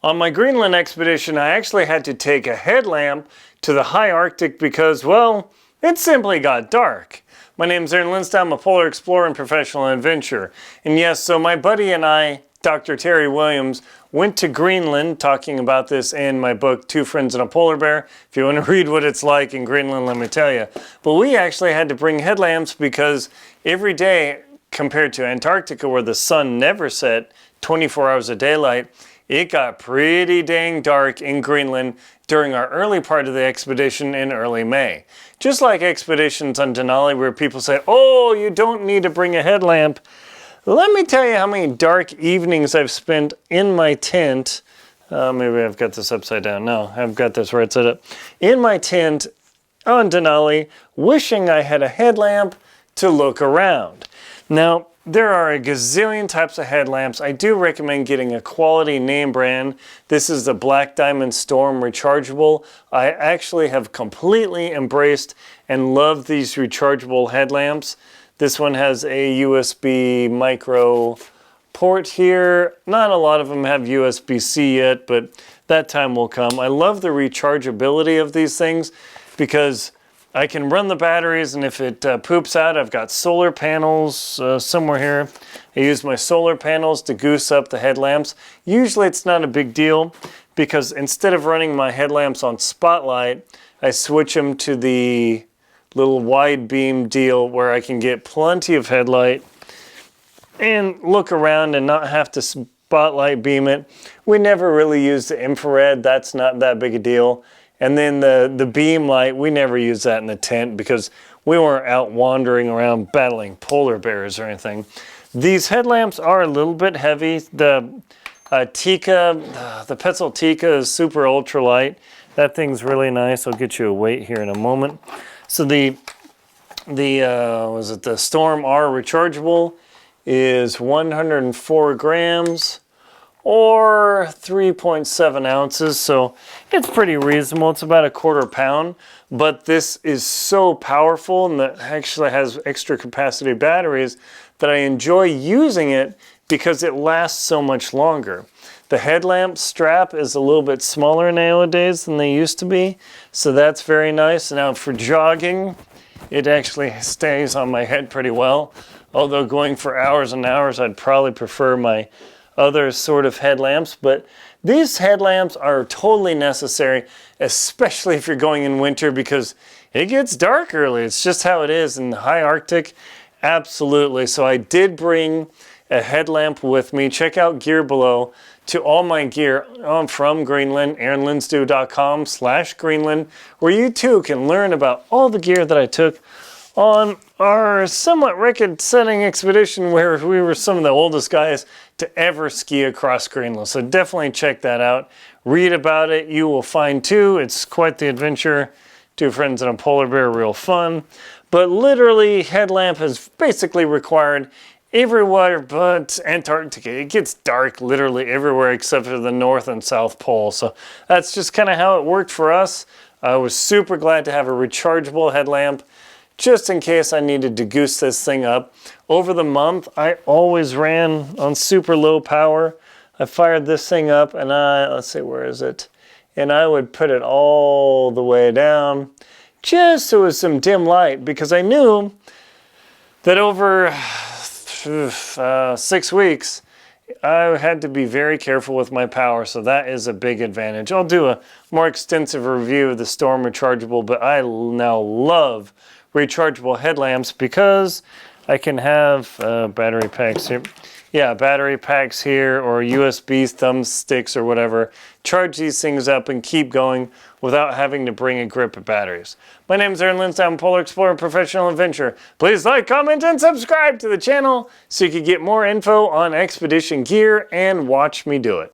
On my Greenland expedition, I actually had to take a headlamp to the high Arctic because, well, it simply got dark. My name's Aaron Lindstad. I'm a polar explorer and professional adventurer. And yes, so my buddy and I, Dr. Terry Williams, went to Greenland, talking about this in my book, Two Friends and a Polar Bear. If you want to read what it's like in Greenland, let me tell you. But we actually had to bring headlamps because every day, compared to Antarctica where the sun never set, 24 hours of daylight, it got pretty dang dark in Greenland during our early part of the expedition in early May. Just like expeditions on Denali where people say, oh, you don't need to bring a headlamp. Let me tell you how many dark evenings I've spent in my tent. Maybe I've got this upside down. No, I've got this right side up. In my tent on Denali, wishing I had a headlamp to look around. Now, there are a gazillion types of headlamps. I do recommend getting a quality name brand. This is the Black Diamond Storm Rechargeable. I actually have completely embraced and love these rechargeable headlamps. This one has a USB micro port here. Not a lot of them have USB-C yet, but that time will come. I love the rechargeability of these things because I can run the batteries, and if it poops out, I've got solar panels somewhere here. I use my solar panels to goose up the headlamps. Usually it's not a big deal because instead of running my headlamps on spotlight, I switch them to the little wide beam deal where I can get plenty of headlight and look around and not have to spotlight beam it. We never really use the infrared. That's not that big a deal. And then the beam light, we never use that in the tent because we weren't out wandering around battling polar bears or anything. These headlamps are a little bit heavy. The Tika, the Petzl Tika is super ultralight. That thing's really nice. I'll get you a weight here in a moment. So the Storm R rechargeable is 104 grams. Or 3.7 ounces, so it's pretty reasonable. It's about a quarter pound, but this is so powerful and that actually has extra capacity batteries that I enjoy using it because it lasts so much longer. The headlamp strap is a little bit smaller nowadays than they used to be, so that's very nice. Now for jogging, it actually stays on my head pretty well. Although going for hours and hours, I'd probably prefer my other sort of headlamps, but these headlamps are totally necessary, especially if you're going in winter because it gets dark early. It's just how it is in the high Arctic. Absolutely. So I did bring a headlamp with me. Check out gear below. To all my gear, I'm from Greenland, aaronlindsdu.com/Greenland, where you too can learn about all the gear that I took on our somewhat record-setting expedition where we were some of the oldest guys to ever ski across Greenland. So definitely check that out. Read about it. You will find too. It's quite the adventure. Two Friends and a Polar Bear, real fun. But literally, headlamp is basically required everywhere but Antarctica. It gets dark literally everywhere except for the North and South Pole. So that's just kind of how it worked for us. I was super glad to have a rechargeable headlamp just in case I needed to goose this thing up. Over the month, I always ran on super low power. I fired this thing up and let's see, where is it? And I would put it all the way down just so it was some dim light because I knew that over 6 weeks, I had to be very careful with my power, so that is a big advantage. I'll do a more extensive review of the Storm Rechargeable, but I now love rechargeable headlamps because I can have battery packs here. Yeah, battery packs here or USB thumbsticks or whatever. Charge these things up and keep going without having to bring a grip of batteries. My name is Aaron Lindstad. I'm a polar explorer and professional adventurer. Please like, comment, and subscribe to the channel so you can get more info on expedition gear and watch me do it.